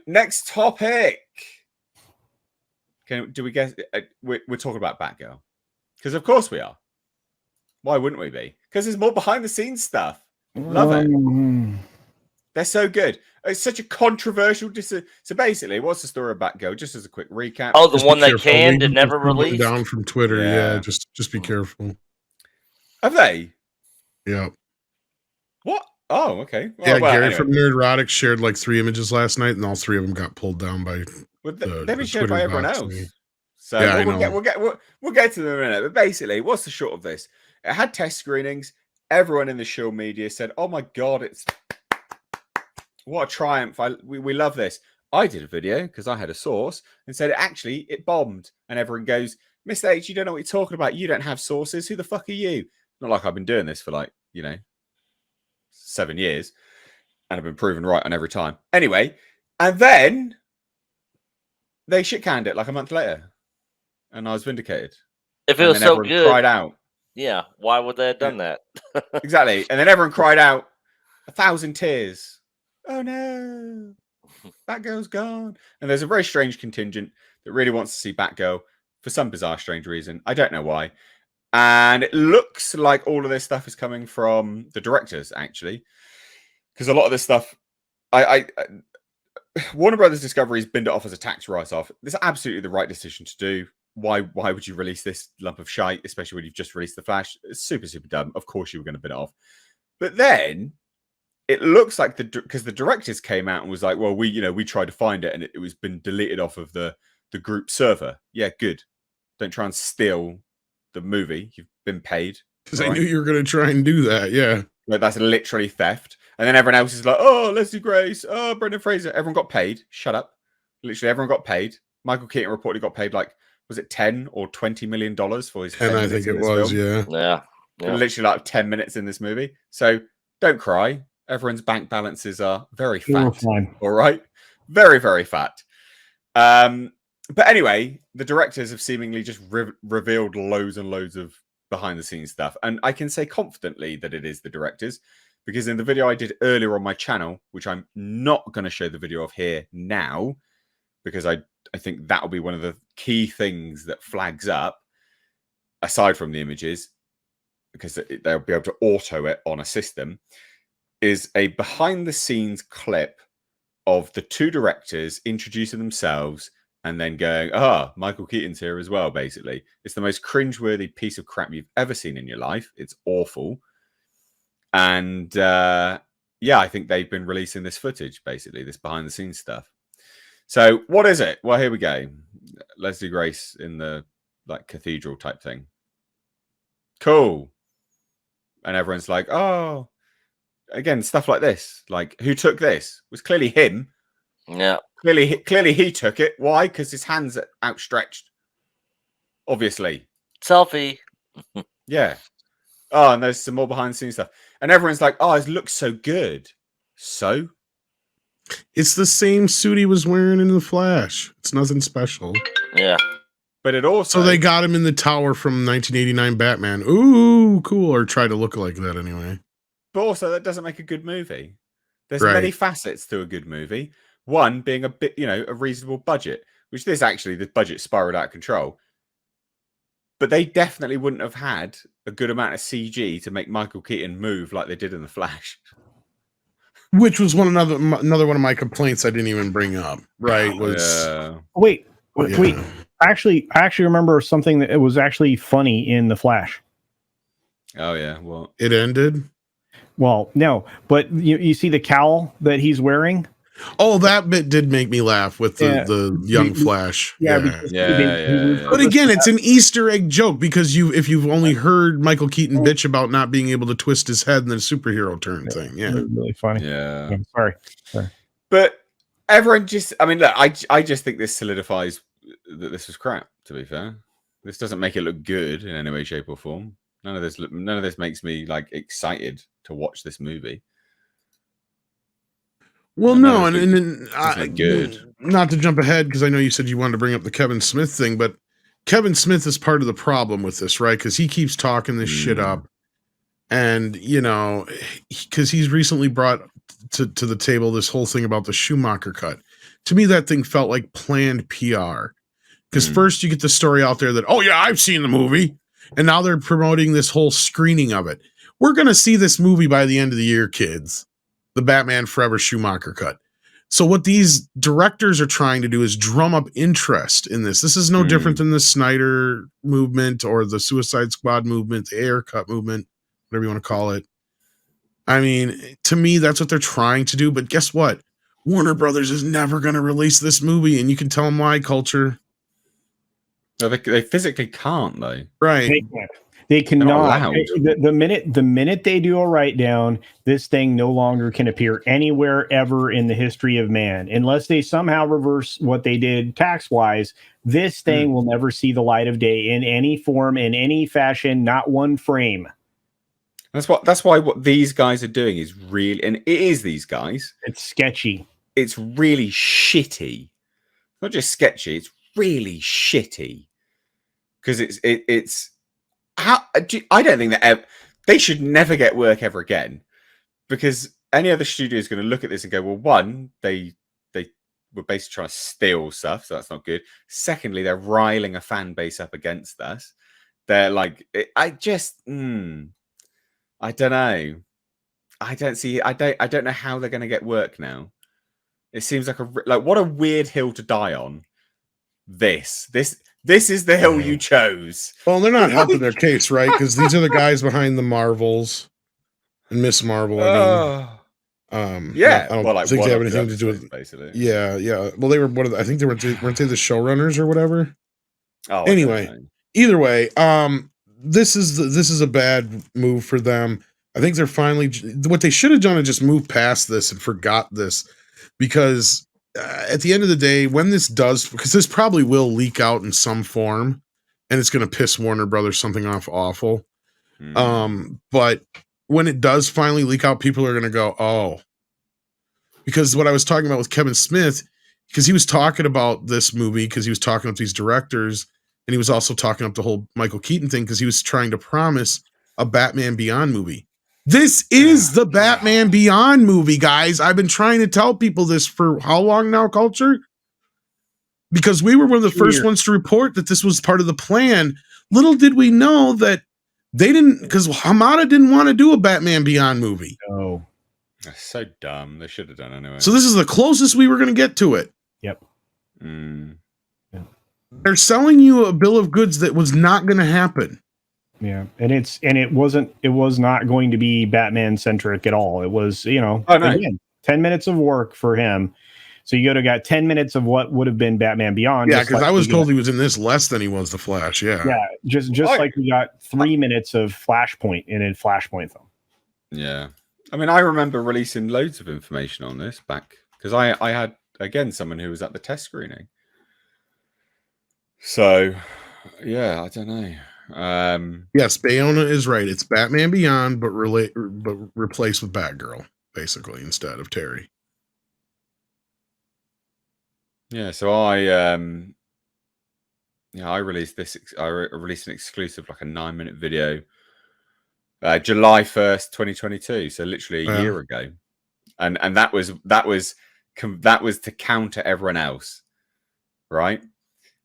next topic. Do we guess? We're talking about Batgirl. Because of course we are. Why wouldn't we be? Because there's more behind the scenes stuff. Love it. They're so good. It's such a controversial So basically, what's the story of Batgirl? Just as a quick recap. Oh, the one that canned and never released? Down from Twitter. Yeah, just be careful. Have they? Yeah. What? Oh, okay. Well, Gary from Nerdrotic shared like 3 images last night, and all 3 of them got pulled down by. They've been shared by everyone else. So yeah, we'll get to them in a minute. But basically, what's the short of this? It had test screenings. Everyone in the show media said, "Oh my god, what a triumph! We love this." I did a video because I had a source and said actually it bombed, and everyone goes, "Mr. H, you don't know what you're talking about. You don't have sources. Who the fuck are you?" Not like I've been doing this for 7 years, and I've been proven right on every time. Anyway, and then they shit canned it like a month later, and I was vindicated. If it was so good, cried out. Yeah, why would they have done that? Exactly, and then everyone cried out, 1,000 tears. Oh no, Batgirl's gone. And there's a very strange contingent that really wants to see Batgirl for some bizarre, strange reason. I don't know why. And it looks like all of this stuff is coming from the directors, actually, because a lot of this stuff, Warner Brothers Discovery's binned it off as a tax write-off. This is absolutely the right decision to do. Why would you release this lump of shite, especially when you've just released The Flash? It's super, super dumb. Of course you were going to bin it off. But then it looks like because the directors came out and was like, well, we tried to find it and it was been deleted off of the group server. Yeah, good. Don't try and steal the movie. You've been paid. Because I knew you were going to try and do that. Yeah. Like, that's literally theft. And then everyone else is like, oh, Leslie Grace, oh, Brendan Fraser. Everyone got paid. Shut up. Literally everyone got paid. Michael Keaton reportedly got paid was it $10 or $20 million for his 10 and I think it was, film? Yeah. Literally 10 minutes in this movie. So don't cry. Everyone's bank balances are very fat. All right. Very, very fat. But anyway, the directors have seemingly just revealed loads and loads of behind the scenes stuff. And I can say confidently that it is the directors, because in the video I did earlier on my channel, which I'm not going to show the video of here now, because I think that'll be one of the key things that flags up, aside from the images, because they'll be able to auto it on a system, is a behind the scenes clip of the 2 directors introducing themselves and then going, Michael Keaton's here as well, basically. It's the most cringeworthy piece of crap you've ever seen in your life. It's awful. And I think they've been releasing this footage, basically, this behind the scenes stuff. So what is it? Well, here we go. Leslie Grace in the cathedral type thing. Cool. And everyone's like, oh, again, stuff like this. Like, who took this? It was clearly him. Yeah. Clearly he took it. Why? Because his hands are outstretched. Obviously. Selfie. Yeah. Oh, and there's some more behind the scenes stuff. And everyone's like, oh, it looks so good. So? It's the same suit he was wearing in The Flash. It's nothing special. Yeah. But it also... So they got him in the tower from 1989 Batman. Ooh, cool. Or try to look like that anyway. But also, that doesn't make a good movie. There's many facets to a good movie. One being a bit, a reasonable budget, which the budget spiraled out of control. But they definitely wouldn't have had a good amount of CG to make Michael Keaton move like they did in The Flash. Which was another one of my complaints I didn't even bring up. Right? Wait. I actually remember something that it was actually funny in The Flash. Oh yeah, well, it ended. Well, no, but you see the cowl that he's wearing. Oh, that bit did make me laugh with the young Flash. Yeah. But again, it's an Easter egg joke because if you've only heard Michael Keaton bitch about not being able to twist his head in the superhero turn thing. Yeah. Really funny. Yeah. I'm sorry. But everyone look, I just think this solidifies that this was crap, to be fair. This doesn't make it look good in any way, shape, or form. None of this makes me excited to watch this movie. Well, no, and good. Not to jump ahead, because I know you said you wanted to bring up the Kevin Smith thing, but Kevin Smith is part of the problem with this, right? Because he keeps talking this shit up, and because he's recently brought to the table this whole thing about the Schumacher cut. to me, that thing felt like planned PR. Because first you get the story out there that, oh yeah, I've seen the movie. And now they're promoting this whole screening of it. We're going to see this movie by the end of the year, kids. The Batman Forever Schumacher cut. So what these directors are trying to do is drum up interest in this. This is no different than the Snyder movement or the Suicide Squad movement, the Ayer cut movement, whatever you want to call it. I mean, to me, that's what they're trying to do. But guess what? Warner Brothers is never going to release this movie, and you can tell them why, Culture. No, they physically can't, though. Right. They can't. They cannot. The minute they do a write down, this thing no longer can appear anywhere ever in the history of man, unless they somehow reverse what they did tax wise. This thing will never see the light of day in any form, in any fashion, not one frame. That's why what these guys are doing is really, and it is these guys. It's sketchy. It's really shitty. Not just sketchy. It's really shitty because it's. I don't think that they should never get work ever again, because any other studio is going to look at this and go, well, one, they were basically trying to steal stuff, so that's not good. Secondly, they're riling a fan base up against us. They're like, I don't know. I don't know how they're going to get work now. It seems like what a weird hill to die on. This is the hill you chose. Well, they're not helping their case, right? Because these are the guys behind the Marvels and Miss Marvel. I don't think they have anything to do with basically. Yeah. Well, they were one of the, I think they weren't they the showrunners or whatever. Oh, anyway, either way, this is a bad move for them. I think they're finally, what they should have done is just move past this and forgot this, because at the end of the day, when this does, because this probably will leak out in some form, and it's going to piss Warner Brothers something off awful. But when it does finally leak out, people are going to go, oh, because what I was talking about with Kevin Smith, because he was talking about this movie, because he was talking up these directors, and he was also talking up the whole Michael Keaton thing, because he was trying to promise a Batman Beyond movie. This is the Batman Beyond movie, guys. I've been trying to tell people this for how long now, Culture? Because we were one of the first ones to report that this was part of the plan. Little did we know that they didn't, because Hamada didn't want to do a Batman Beyond movie. Oh, that's so dumb. They should have done anyway. So this is the closest we were going to get to it. Yep. Yeah. They're selling you a bill of goods that was not going to happen. Yeah, and it was not going to be Batman centric at all. It was, again, 10 minutes of work for him. So you got 10 minutes of what would have been Batman Beyond. Yeah, because I was told he was in this less than he was the Flash. Yeah. Yeah, just like we got 3 minutes of Flashpoint in a Flashpoint film. Yeah. I mean, I remember releasing loads of information on this back, because I had, again, someone who was at the test screening. So, yeah, I don't know. Yes, Bayona is right. It's Batman Beyond, but replaced with Batgirl, basically, instead of Terry. Yeah, so I released this. I released an exclusive, like a 9-minute video, July 1st, 2022. So literally a year ago, and that was to counter everyone else, right?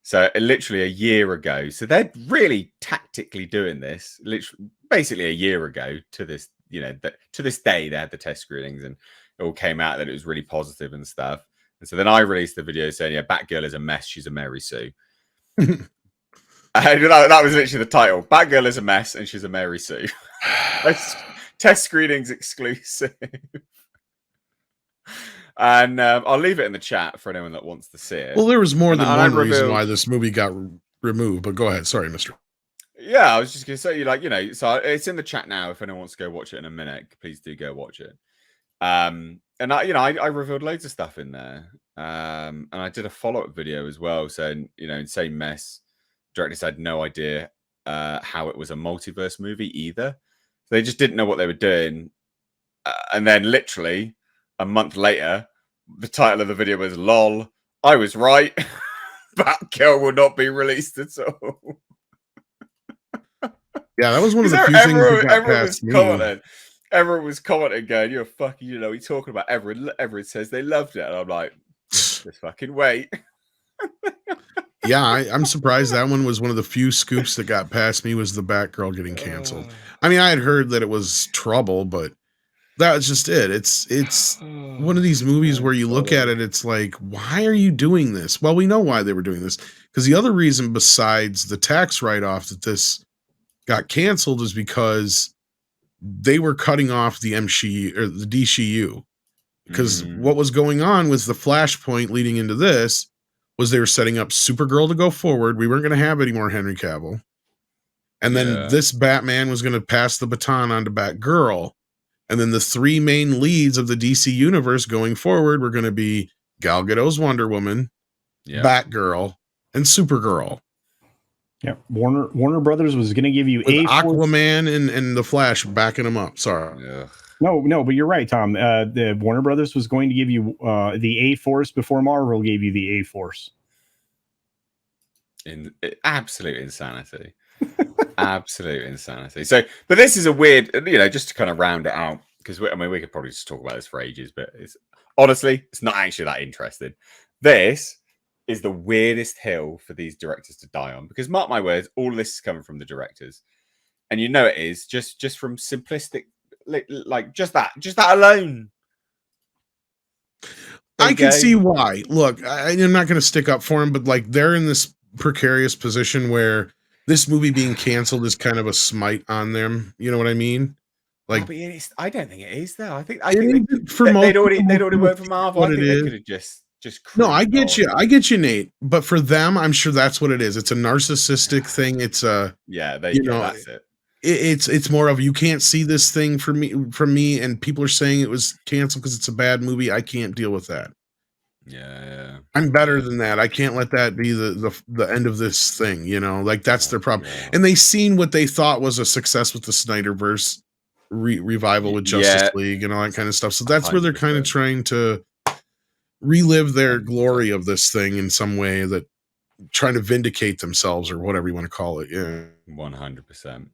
So literally a year ago. So they're really tactically doing this. Literally, basically a year ago to this, to this day, they had the test screenings and it all came out that it was really positive and stuff. And so then I released the video saying, "Yeah, Batgirl is a mess. She's a Mary Sue." And that was literally the title. Batgirl is a mess and she's a Mary Sue. Test screenings exclusive. And I'll leave it in the chat for anyone that wants to see it. Well, there was more than one reason why this movie got removed, but go ahead. Sorry, mister. Yeah, I was just going to say, so it's in the chat now. If anyone wants to go watch it in a minute, please do go watch it. And I revealed loads of stuff in there. And I did a follow-up video as well saying, insane mess. Directors had no idea how it was a multiverse movie either. They just didn't know what they were doing. And then literally a month later, the title of the video was "LOL, I was right. Batgirl will not be released at all." Yeah, that was one of the few things that got past me. Everyone was commenting, going, "You're fucking, what are you talking about?" Everyone says they loved it, and I'm like, Just fucking wait. Yeah, I'm surprised that one was one of the few scoops that got past me was the Batgirl getting canceled. I mean, I had heard that it was trouble, but that was just it. It's one of these movies where you look at it, it's like, why are you doing this? Well, we know why they were doing this. Because the other reason besides the tax write-off that this got canceled is because they were cutting off the MCU or the DCU. Because what was going on was the flashpoint leading into this was they were setting up Supergirl to go forward. We weren't going to have any more Henry Cavill. And then this Batman was going to pass the baton on to Batgirl. And then the three main leads of the DC universe going forward were going to be Gal Gadot's Wonder Woman, Batgirl, and Supergirl. Yeah, Warner Brothers was going to give you with Aquaman and the Flash backing them up. Sorry. Yeah. No, but you're right, Tom. The Warner Brothers was going to give you the A-Force before Marvel gave you the A-Force. Absolute insanity. Absolute insanity. So, but this is a weird, just to kind of round it out, because we could probably just talk about this for ages, but it's not actually that interesting. This is the weirdest hill for these directors to die on, because mark my words, all of this is coming from the directors, and it is just from simplistic, like just that alone. I can see why. Look, I'm not going to stick up for him, but like they're in this precarious position where this movie being canceled is kind of a smite on them. You know what I mean? Like, but I don't think it is though. I think they'd already worked for Marvel. I think they could have just no, I get you, Nate. But for them, I'm sure that's what it is. It's a narcissistic thing. It's a that's it. It's more of you can't see this thing from me, and people are saying it was canceled because it's a bad movie. I can't deal with that. Yeah. I'm better than that. I can't let that be the end of this thing. Like that's their problem. Yeah. And they seen what they thought was a success with the Snyderverse revival with Justice League and all that kind of stuff. So that's 100%. Where they're kind of trying to relive their glory of this thing in some way, that trying to vindicate themselves or whatever you want to call it. Yeah. 100%.